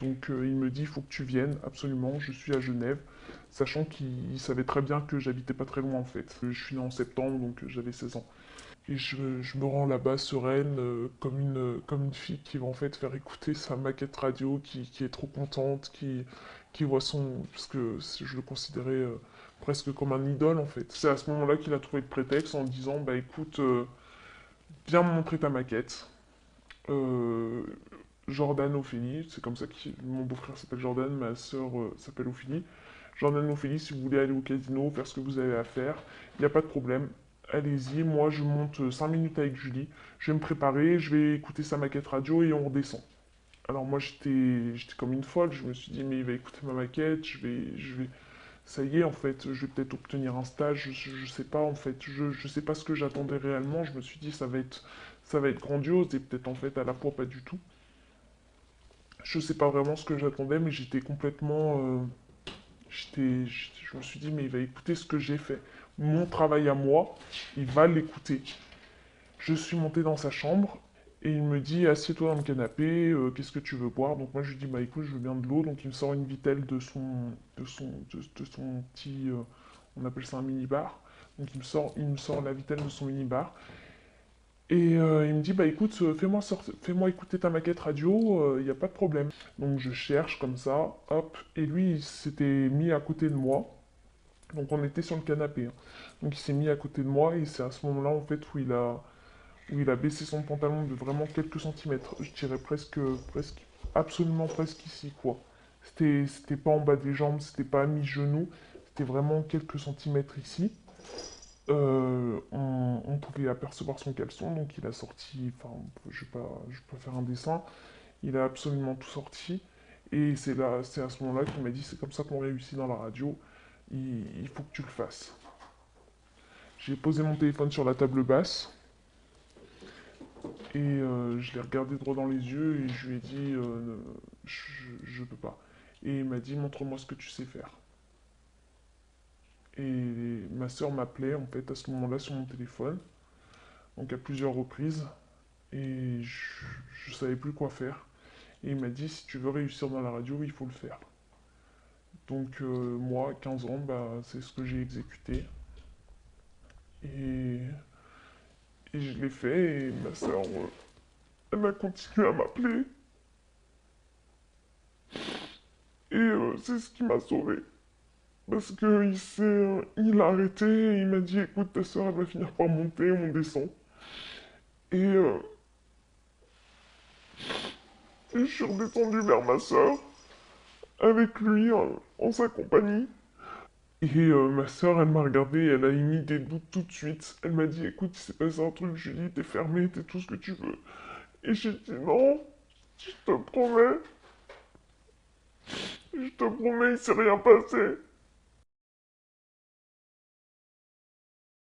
Donc il me dit, il faut que tu viennes, absolument, je suis à Genève, sachant qu'il savait très bien que j'habitais pas très loin en fait. Je suis né en septembre, donc j'avais 16 ans. Et je me rends là-bas sereine, comme une fille qui va en fait faire écouter sa maquette radio, qui est trop contente, qui voit son... Parce que je le considérais presque comme un idole en fait. C'est à ce moment-là qu'il a trouvé le prétexte en disant, bah écoute, viens me montrer ta maquette. Euh, Jordan Ophélie, c'est comme ça que mon beau-frère s'appelle Jordan, ma sœur s'appelle Ophélie. Jordan Ophélie, si vous voulez aller au casino, faire ce que vous avez à faire, il n'y a pas de problème. Allez-y, moi je monte 5 minutes avec Julie, je vais me préparer, je vais écouter sa maquette radio et on redescend. Alors moi j'étais comme une folle, je me suis dit mais il va écouter ma maquette, ça y est en fait, je vais peut-être obtenir un stage, je sais pas en fait, je sais pas ce que j'attendais réellement, je me suis dit ça va être grandiose et peut-être en fait à la fois pas du tout. Je sais pas vraiment ce que j'attendais, mais j'étais complètement. Je me suis dit, mais il va écouter ce que j'ai fait. Mon travail à moi, il va l'écouter. Je suis monté dans sa chambre et il me dit, assieds-toi dans le canapé, qu'est-ce que tu veux boire? Donc moi je lui dis, bah écoute, je veux bien de l'eau. Donc il me sort une vitelle de son petit, on appelle ça un mini-bar. Donc il me sort la vitelle de son mini-bar. Et il me dit, bah écoute, fais-moi écouter ta maquette radio, il n'y a pas de problème. Donc je cherche comme ça, hop, et lui il s'était mis à côté de moi, donc on était sur le canapé, hein. Donc il s'est mis à côté de moi et c'est à ce moment-là en fait où il a baissé son pantalon de vraiment quelques centimètres, je dirais absolument presque ici quoi. C'était pas en bas des jambes, c'était pas à mi-genou, c'était vraiment quelques centimètres ici. On pouvait apercevoir son caleçon, donc il a sorti, enfin, je vais pas faire un dessin, il a absolument tout sorti, et c'est à ce moment-là qu'il m'a dit, c'est comme ça qu'on réussit dans la radio, il faut que tu le fasses. J'ai posé mon téléphone sur la table basse, et je l'ai regardé droit dans les yeux, et je lui ai dit, je peux pas. Et il m'a dit, montre-moi ce que tu sais faire. Et ma soeur m'appelait, en fait, à ce moment-là, sur mon téléphone, donc à plusieurs reprises, et je savais plus quoi faire. Et il m'a dit, si tu veux réussir dans la radio, il faut le faire. Donc moi, 15 ans, bah, c'est ce que j'ai exécuté. Et, et je l'ai fait, et ma soeur, elle m'a continué à m'appeler. Et c'est ce qui m'a sauvé. Parce que il a arrêté, et il m'a dit, écoute, ta soeur, elle va finir par monter, on descend. Et je suis redescendu vers ma soeur, avec lui, en sa compagnie. Et ma soeur, elle m'a regardé, elle a émis des doutes tout de suite. Elle m'a dit, écoute, il s'est passé un truc, Julie, t'es fermée, t'es tout ce que tu veux. Et j'ai dit, non, je te promets, il s'est rien passé.